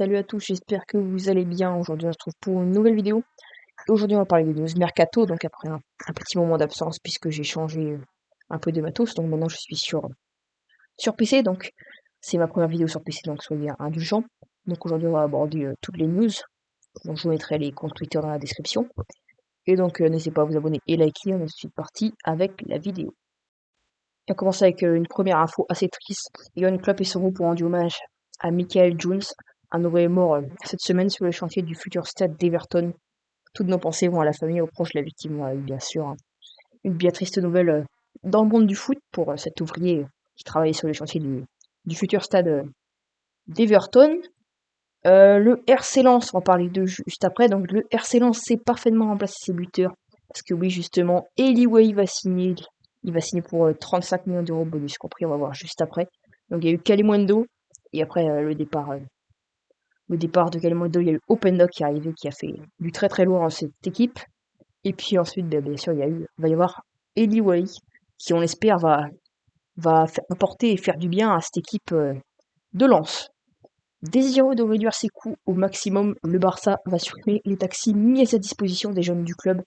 Salut à tous, j'espère que vous allez bien. Aujourd'hui, on se retrouve pour une nouvelle vidéo. Et aujourd'hui, on va parler des news mercato, donc après un petit moment d'absence, puisque j'ai changé un peu de matos. Donc maintenant, je suis sur PC, donc c'est ma première vidéo sur PC, donc soyez indulgents. Donc aujourd'hui, on va aborder toutes les news. Donc je vous mettrai les comptes Twitter dans la description. Et donc, n'hésitez pas à vous abonner et liker. On est tout de suite parti avec la vidéo. On commence avec une première info assez triste. Jürgen Klopp et son groupe ont rendu hommage à Michael Jones, un homme est mort cette semaine sur le chantier du futur stade d'Everton. Toutes nos pensées vont à la famille et aux proches de la victime. Voilà, bien sûr, hein. Une bien triste nouvelle dans le monde du foot pour cet ouvrier qui travaillait sur le chantier du futur stade d'Everton. Le RC Lens, on va parler de juste après. Donc le RC Lens sait parfaitement remplacer ses buteurs. Parce que oui, justement, Eli Way va signer. Il va signer pour 35 millions d'euros bonus compris, on va voir juste après. Donc il y a eu Kalimundo. Et après le départ de Kalimundo, il y a eu Openda qui est arrivé, qui a fait du très très lourd à cette équipe. Et puis ensuite, bien sûr, va y avoir Eli Way, qui on l'espère va apporter et faire du bien à cette équipe de Lens. Désireux de réduire ses coûts au maximum, le Barça va supprimer les taxis mis à sa disposition des jeunes du club.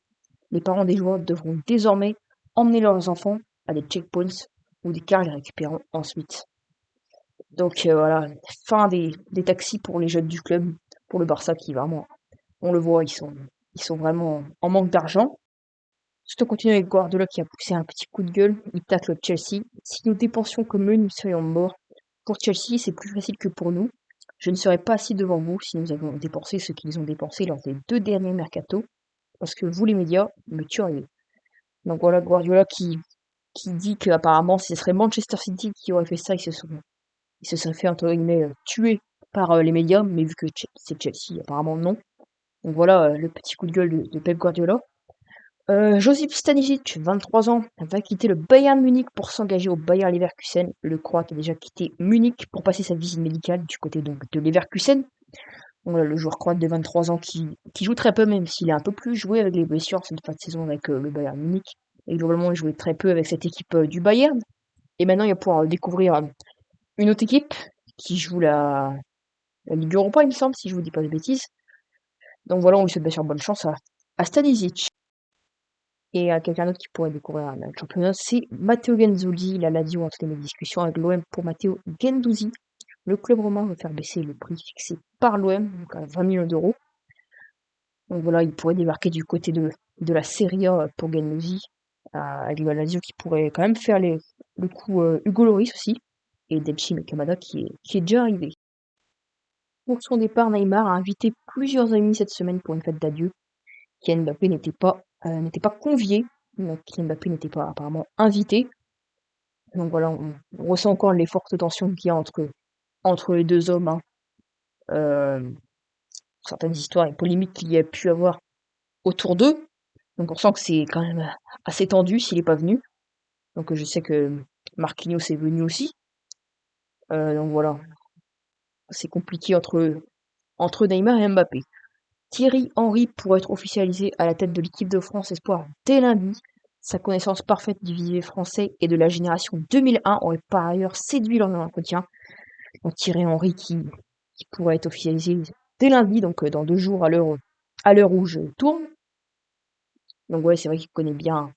Les parents des joueurs devront désormais emmener leurs enfants à des checkpoints ou des cars les récupérant ensuite. Donc voilà, fin des taxis pour les jeunes du club, pour le Barça qui vraiment, on le voit, ils sont vraiment en manque d'argent. Tout en continuant avec Guardiola qui a poussé un petit coup de gueule, il tacle Chelsea. Si nous dépensions comme eux, nous serions morts. Pour Chelsea, c'est plus facile que pour nous. Je ne serais pas assis devant vous si nous avions dépensé ce qu'ils ont dépensé lors des 2 derniers mercatos, parce que vous les médias me tueriez. Donc voilà Guardiola qui dit qu'apparemment ce serait Manchester City qui aurait fait ça, ils se seraient fait entre guillemets tuer par les médias, mais vu que c'est Chelsea, apparemment non. Donc voilà le petit coup de gueule de Pep Guardiola. Josip Stanisic, 23 ans, va quitter le Bayern Munich pour s'engager au Bayer Leverkusen. Le Croate a déjà quitté Munich pour passer sa visite médicale du côté donc de Leverkusen. Voilà, le joueur croate de 23 ans qui joue très peu, même s'il est un peu plus joué avec les blessures cette fin de saison avec le Bayern Munich. Et globalement, il jouait très peu avec cette équipe du Bayern. Et maintenant, il va pouvoir découvrir une autre équipe qui joue la Ligue Europa, il me semble, si je vous dis pas de bêtises. Donc voilà, on lui souhaite bien sûr bonne chance à Stanisic. Et quelqu'un d'autre qui pourrait découvrir le championnat, c'est Matteo Genzouzi. Il a dit entre les discussions avec l'OM pour Matteo Guendouzi. Le club romain veut faire baisser le prix fixé par l'OM, donc à 20 millions d'euros. Donc voilà, il pourrait débarquer du côté de la Serie A pour Guendouzi, avec la Lazio qui pourrait quand même faire le coup Hugo Lloris aussi, et Depchi Kamada qui est déjà arrivé. Pour son départ, Neymar a invité plusieurs amis cette semaine pour une fête d'adieu. Kylian Mbappé n'était pas convié, donc Kylian Mbappé n'était pas apparemment invité. Donc voilà, on ressent encore les fortes tensions qu'il y a entre les deux hommes, hein. Euh, Certaines histoires et polémiques qu'il y a pu avoir autour d'eux. Donc on sent que c'est quand même assez tendu s'il n'est pas venu. Donc je sais que Marquinhos est venu aussi. Donc voilà, c'est compliqué entre Neymar et Mbappé. Thierry Henry pourrait être officialisé à la tête de l'équipe de France Espoir dès lundi. Sa connaissance parfaite du vivier français et de la génération 2001 aurait par ailleurs séduit lors de l'entretien. Donc Thierry Henry qui pourrait être officialisé dès lundi, donc dans 2 jours à l'heure où je tourne. Donc ouais, c'est vrai il connaît bien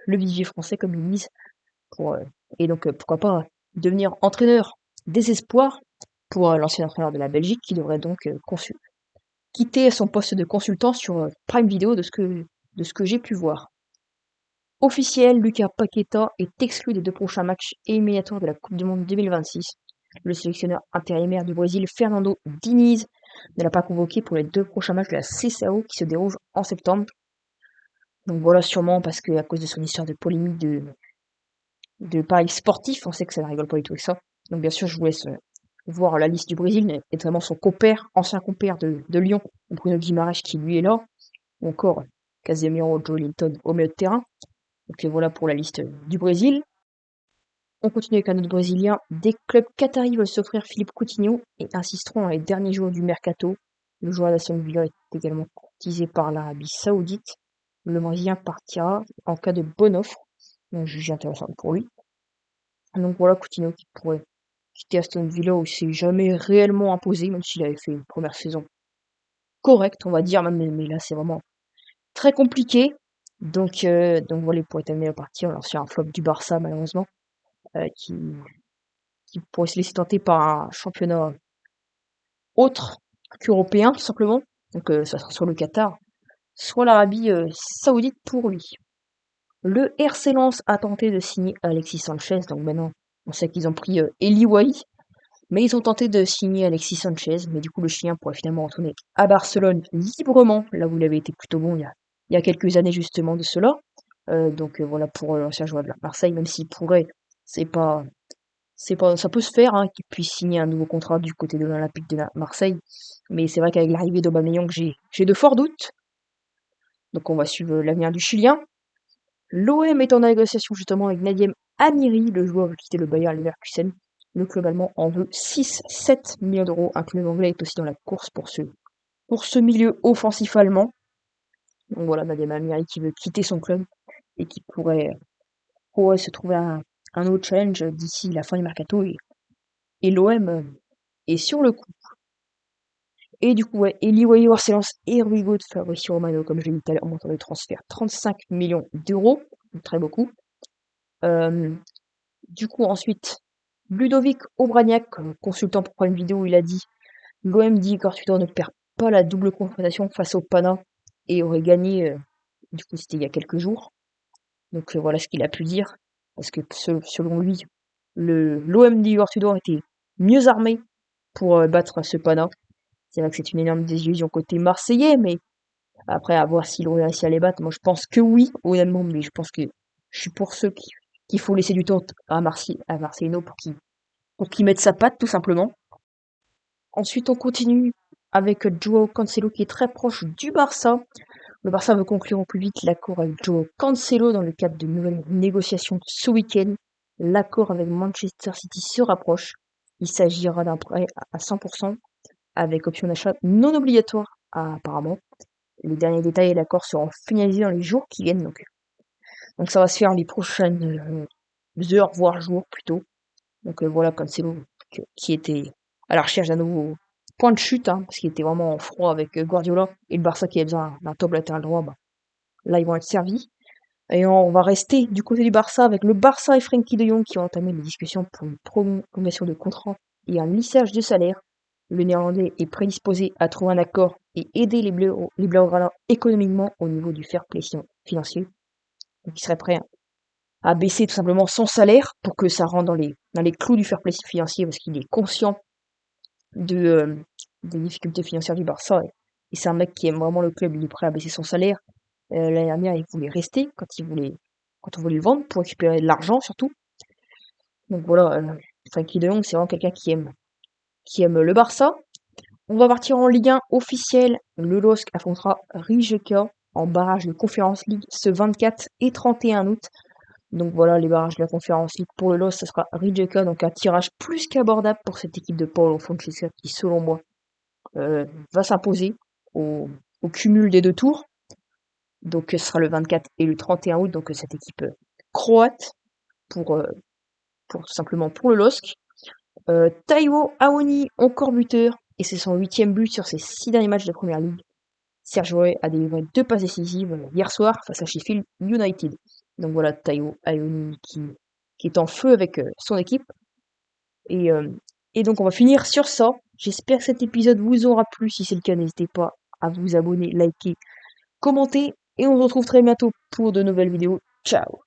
le vivier français comme ils disent. Et donc pourquoi pas devenir entraîneur des espoirs pour l'ancien entraîneur de la Belgique qui devrait donc quitter son poste de consultant sur Prime Video de ce que j'ai pu voir. Officiel, Lucas Paqueta est exclu des 2 prochains matchs éliminatoires de la Coupe du Monde 2026. Le sélectionneur intérimaire du Brésil, Fernando Diniz, ne l'a pas convoqué pour les 2 prochains matchs de la CSAO qui se déroulent en septembre. Donc voilà, sûrement parce qu'à cause de son histoire de polémique de paris sportifs, on sait que ça ne rigole pas du tout avec ça. Donc bien sûr, je vous laisse voir la liste du Brésil, notamment son compère, ancien compère de Lyon, Bruno Guimaraes qui lui est là, ou encore Casemiro, Joelinton au milieu de terrain. Donc voilà pour la liste du Brésil. On continue avec un autre Brésilien. Des clubs qataris veulent s'offrir Philippe Coutinho et insisteront dans les derniers jours du mercato. Le joueur d'Aston Villa est également courtisé par l'Arabie Saoudite. Le Brésilien partira en cas de bonne offre, jugé intéressant pour lui. Donc voilà Coutinho qui pourrait quitté Aston Villa où il s'est jamais réellement imposé, même s'il avait fait une première saison correcte, on va dire, même, mais là c'est vraiment très compliqué. Donc voilà, il pourrait être amené à partir. Alors c'est un flop du Barça malheureusement, qui pourrait se laisser tenter par un championnat autre qu'européen, tout simplement. Donc ça sera soit le Qatar, soit l'Arabie Saoudite pour lui. Le RC Lens a tenté de signer Alexis Sanchez, donc maintenant on sait qu'ils ont pris Eli Wahi, mais ils ont tenté de signer Alexis Sanchez, mais du coup le Chilien pourrait finalement retourner à Barcelone librement, là où il avait été plutôt bon il y a quelques années justement de cela. Voilà pour l'ancien joueur de la Marseille, même s'il pourrait, c'est pas, ça peut se faire hein, qu'il puisse signer un nouveau contrat du côté de l'Olympique de Marseille, mais c'est vrai qu'avec l'arrivée d'Aubameyang, j'ai de forts doutes. Donc on va suivre l'avenir du Chilien. L'OM est en négociation justement avec Nadim Amiri, le joueur veut quitter le Bayer Leverkusen. Le club allemand en veut 6-7 millions d'euros. Un club anglais est aussi dans la course pour ce milieu offensif allemand. Donc voilà, Nadim Amiri qui veut quitter son club et qui pourrait se trouver un autre challenge d'ici la fin du mercato. Et l'OM est sur le coup. Et du coup, ouais, Eli Wahi, Arcelor et Ruigo de Fabricio Romano, comme je l'ai dit tout à l'heure, montant de transfert 35 millions d'euros. Très beaucoup. Du coup, ensuite, Ludovic Obraniak, consultant pour Prime Vidéo, il a dit l'OM dit qu'Arthur ne perd pas la double confrontation face au Pana et aurait gagné, du coup, c'était il y a quelques jours. Donc voilà ce qu'il a pu dire. Parce que selon lui, l'OM d'Igor Tudor était mieux armé pour battre ce Pana. C'est vrai que c'est une énorme désillusion côté marseillais, mais après, à voir s'ils ont réussi à les battre. Moi, je pense que oui, honnêtement, mais je pense que je suis pour ceux qu'il faut laisser du temps à Marcelino pour qu'il mette sa patte, tout simplement. Ensuite, on continue avec Joao Cancelo qui est très proche du Barça. Le Barça veut conclure au plus vite l'accord avec Joao Cancelo dans le cadre de nouvelles négociations ce week-end. L'accord avec Manchester City se rapproche. Il s'agira d'un prêt à 100% avec option d'achat non obligatoire, apparemment. Les derniers détails et l'accord seront finalisés dans les jours qui viennent. Donc ça va se faire les prochaines heures, voire jours plutôt. Donc voilà, Cancelo qui était à la recherche d'un nouveau point de chute, hein, parce qu'il était vraiment en froid avec Guardiola. Et le Barça qui a besoin d'un top latéral droit, bah, là ils vont être servis. Et on va rester du côté du Barça avec le Barça et Frenkie de Jong qui ont entamé les discussions pour une prolongation de contrat et un lissage de salaire. Le Néerlandais est prédisposé à trouver un accord et aider les Blaugrana économiquement au niveau du fair play financier. Donc il serait prêt à baisser tout simplement son salaire pour que ça rentre dans les clous du fair play financier parce qu'il est conscient des difficultés financières du Barça. Et c'est un mec qui aime vraiment le club, il est prêt à baisser son salaire. L'année dernière, il voulait rester quand on voulait le vendre pour récupérer de l'argent surtout. Donc voilà, Frenkie de Jong, c'est vraiment quelqu'un qui aime le Barça. On va partir en Ligue 1 officielle. Le LOSC affrontera Rijeka en barrage de Conference League ce 24 et 31 août. Donc voilà, les barrages de la Conference League pour le LOSC, ce sera Rijeka, donc un tirage plus qu'abordable pour cette équipe de Paulo Fonseca qui, selon moi, va s'imposer au cumul des deux tours. Donc ce sera le 24 et le 31 août, donc cette équipe croate pour tout simplement pour le LOSC. Taiwo Awoniyi, encore buteur, et c'est son 8e but sur ses 6 derniers matchs de Première Ligue. Serge Aurier a délivré 2 passes décisives hier soir face à Sheffield United. Donc voilà, Taiwo Awoniyi qui est en feu avec son équipe. Et donc on va finir sur ça. J'espère que cet épisode vous aura plu. Si c'est le cas, n'hésitez pas à vous abonner, liker, commenter. Et on se retrouve très bientôt pour de nouvelles vidéos. Ciao!